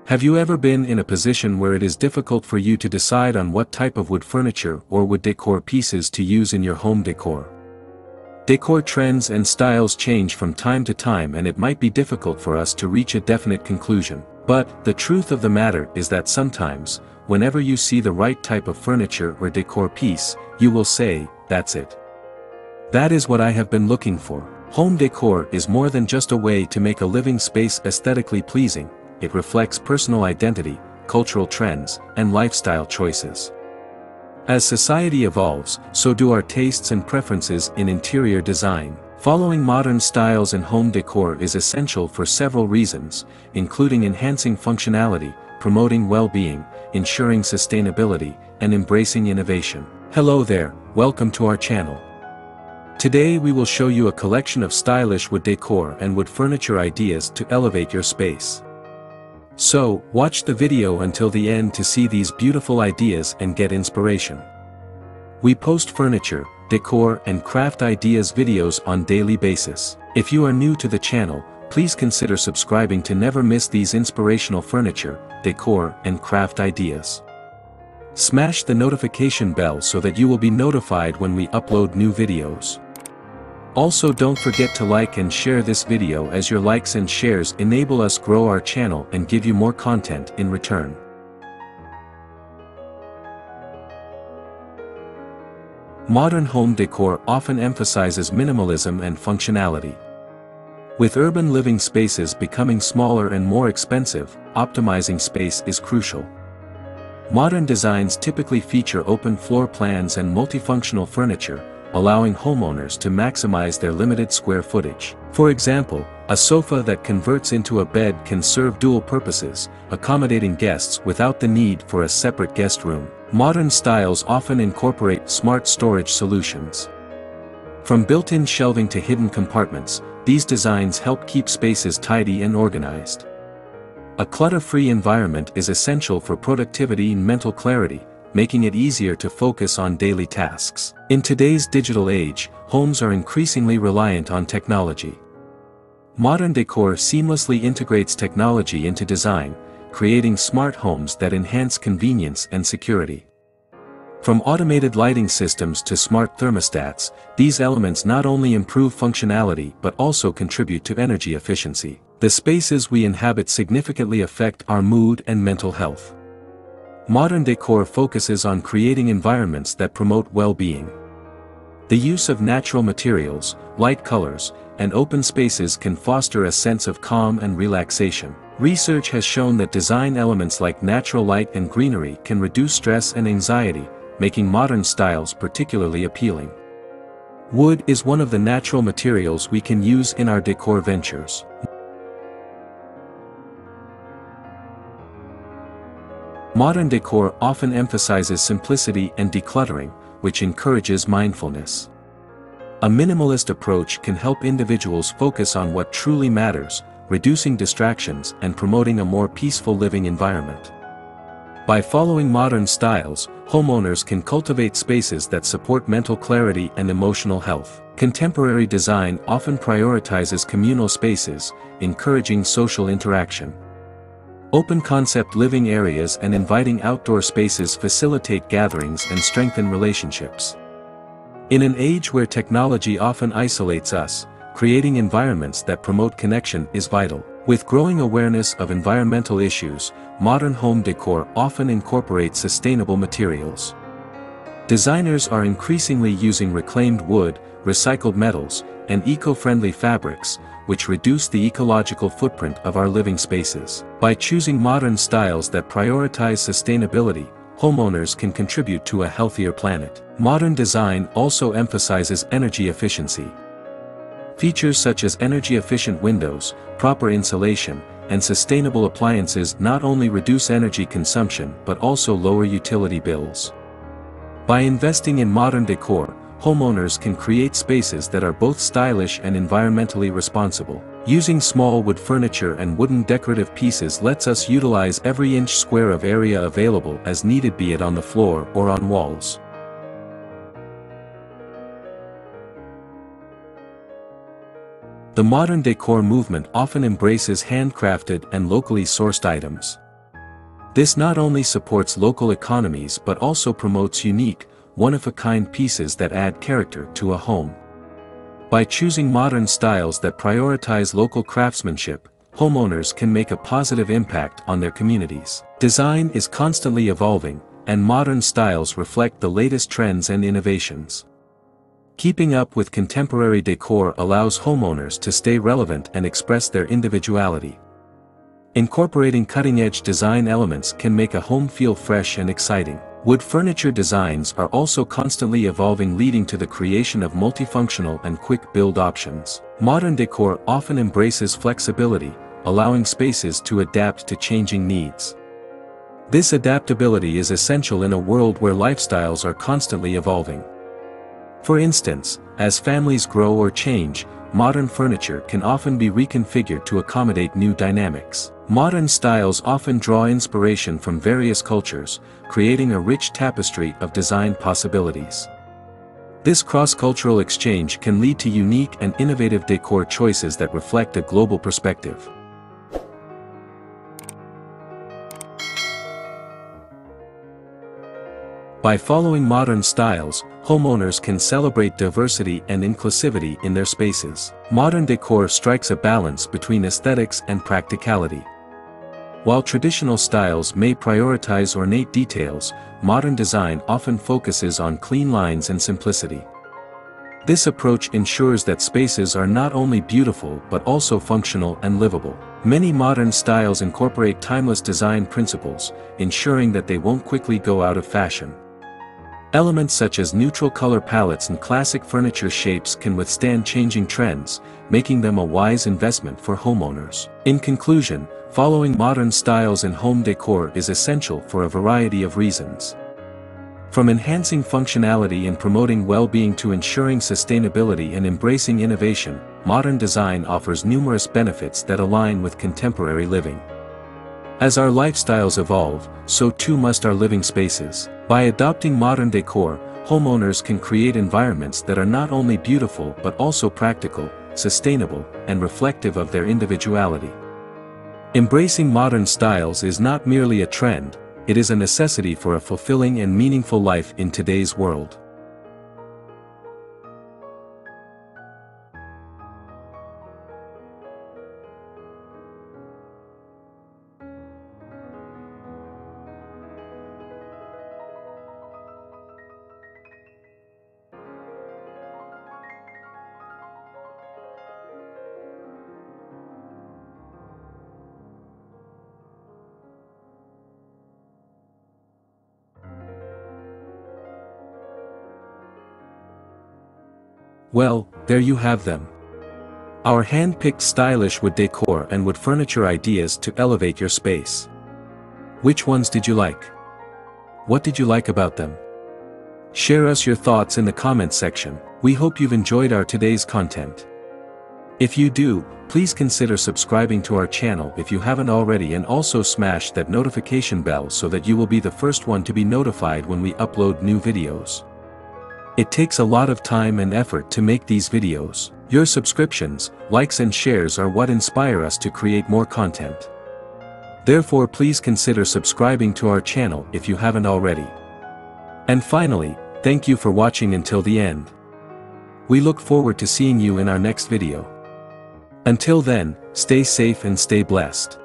Have you ever been in a position where it is difficult for you to decide on what type of wood furniture or wood decor pieces to use in your home decor? Decor trends and styles change from time to time, and it might be difficult for us to reach a definite conclusion. But the truth of the matter is that sometimes, whenever you see the right type of furniture or decor piece, you will say, "That's it. That is what I have been looking for." Home decor is more than just a way to make a living space aesthetically pleasing. It reflects personal identity, cultural trends, and lifestyle choices. As society evolves, so do our tastes and preferences in interior design. Following modern styles in home decor is essential for several reasons, including enhancing functionality, promoting well-being, ensuring sustainability, and embracing innovation. Hello there, welcome to our channel. Today we will show you a collection of stylish wood decor and wood furniture ideas to elevate your space. So, watch the video until the end to see these beautiful ideas and get inspiration. We post furniture, decor, and craft ideas videos on daily basis. If you are new to the channel, please consider subscribing to never miss these inspirational furniture, decor, and craft ideas. Smash the notification bell so that you will be notified when we upload new videos. Also, don't forget to like and share this video, as your likes and shares enable us grow our channel and give you more content in return. Modern home decor often emphasizes minimalism and functionality. With urban living spaces becoming smaller and more expensive, optimizing space is crucial. Modern designs typically feature open floor plans and multifunctional furniture, allowing homeowners to maximize their limited square footage. For example, a sofa that converts into a bed can serve dual purposes, accommodating guests without the need for a separate guest room. Modern styles often incorporate smart storage solutions. From built-in shelving to hidden compartments, these designs help keep spaces tidy and organized. A clutter-free environment is essential for productivity and mental clarity, making it easier to focus on daily tasks. In today's digital age, homes are increasingly reliant on technology. Modern decor seamlessly integrates technology into design, creating smart homes that enhance convenience and security. From automated lighting systems to smart thermostats, these elements not only improve functionality but also contribute to energy efficiency. The spaces we inhabit significantly affect our mood and mental health. Modern decor focuses on creating environments that promote well-being. The use of natural materials, light colors, and open spaces can foster a sense of calm and relaxation. Research has shown that design elements like natural light and greenery can reduce stress and anxiety, making modern styles particularly appealing. Wood is one of the natural materials we can use in our decor ventures. Modern decor often emphasizes simplicity and decluttering, which encourages mindfulness. A minimalist approach can help individuals focus on what truly matters, reducing distractions and promoting a more peaceful living environment. By following modern styles, homeowners can cultivate spaces that support mental clarity and emotional health. Contemporary design often prioritizes communal spaces, encouraging social interaction. Open-concept living areas and inviting outdoor spaces facilitate gatherings and strengthen relationships. In an age where technology often isolates us, creating environments that promote connection is vital. With growing awareness of environmental issues, modern home decor often incorporates sustainable materials. Designers are increasingly using reclaimed wood, recycled metals, and eco-friendly fabrics, which reduce the ecological footprint of our living spaces. By choosing modern styles that prioritize sustainability, homeowners can contribute to a healthier planet. Modern design also emphasizes energy efficiency. Features such as energy-efficient windows, proper insulation, and sustainable appliances not only reduce energy consumption but also lower utility bills. By investing in modern decor, homeowners can create spaces that are both stylish and environmentally responsible. Using small wood furniture and wooden decorative pieces lets us utilize every inch square of area available as needed, be it on the floor or on walls. The modern decor movement often embraces handcrafted and locally sourced items. This not only supports local economies but also promotes unique, one-of-a-kind pieces that add character to a home. By choosing modern styles that prioritize local craftsmanship, homeowners can make a positive impact on their communities. Design is constantly evolving, and modern styles reflect the latest trends and innovations. Keeping up with contemporary decor allows homeowners to stay relevant and express their individuality. Incorporating cutting-edge design elements can make a home feel fresh and exciting. Wood furniture designs are also constantly evolving, leading to the creation of multifunctional and quick-build options. Modern decor often embraces flexibility, allowing spaces to adapt to changing needs. This adaptability is essential in a world where lifestyles are constantly evolving. For instance, as families grow or change, modern furniture can often be reconfigured to accommodate new dynamics. Modern styles often draw inspiration from various cultures, creating a rich tapestry of design possibilities. This cross-cultural exchange can lead to unique and innovative decor choices that reflect a global perspective. By following modern styles, homeowners can celebrate diversity and inclusivity in their spaces. Modern decor strikes a balance between aesthetics and practicality. While traditional styles may prioritize ornate details, modern design often focuses on clean lines and simplicity. This approach ensures that spaces are not only beautiful but also functional and livable. Many modern styles incorporate timeless design principles, ensuring that they won't quickly go out of fashion. Elements such as neutral color palettes and classic furniture shapes can withstand changing trends, making them a wise investment for homeowners. In conclusion, following modern styles in home decor is essential for a variety of reasons. From enhancing functionality and promoting well-being to ensuring sustainability and embracing innovation, modern design offers numerous benefits that align with contemporary living. As our lifestyles evolve, so too must our living spaces. By adopting modern decor, homeowners can create environments that are not only beautiful but also practical, sustainable, and reflective of their individuality. Embracing modern styles is not merely a trend, it is a necessity for a fulfilling and meaningful life in today's world. Well, there you have them. Our hand-picked stylish wood decor and wood furniture ideas to elevate your space. Which ones did you like? What did you like about them? Share us your thoughts in the comments section. We hope you've enjoyed our today's content. If you do, please consider subscribing to our channel if you haven't already, and also smash that notification bell so that you will be the first one to be notified when we upload new videos. It takes a lot of time and effort to make these videos. Your subscriptions, likes and shares are what inspire us to create more content. Therefore, please consider subscribing to our channel if you haven't already. And finally, thank you for watching until the end. We look forward to seeing you in our next video. Until then, stay safe and stay blessed.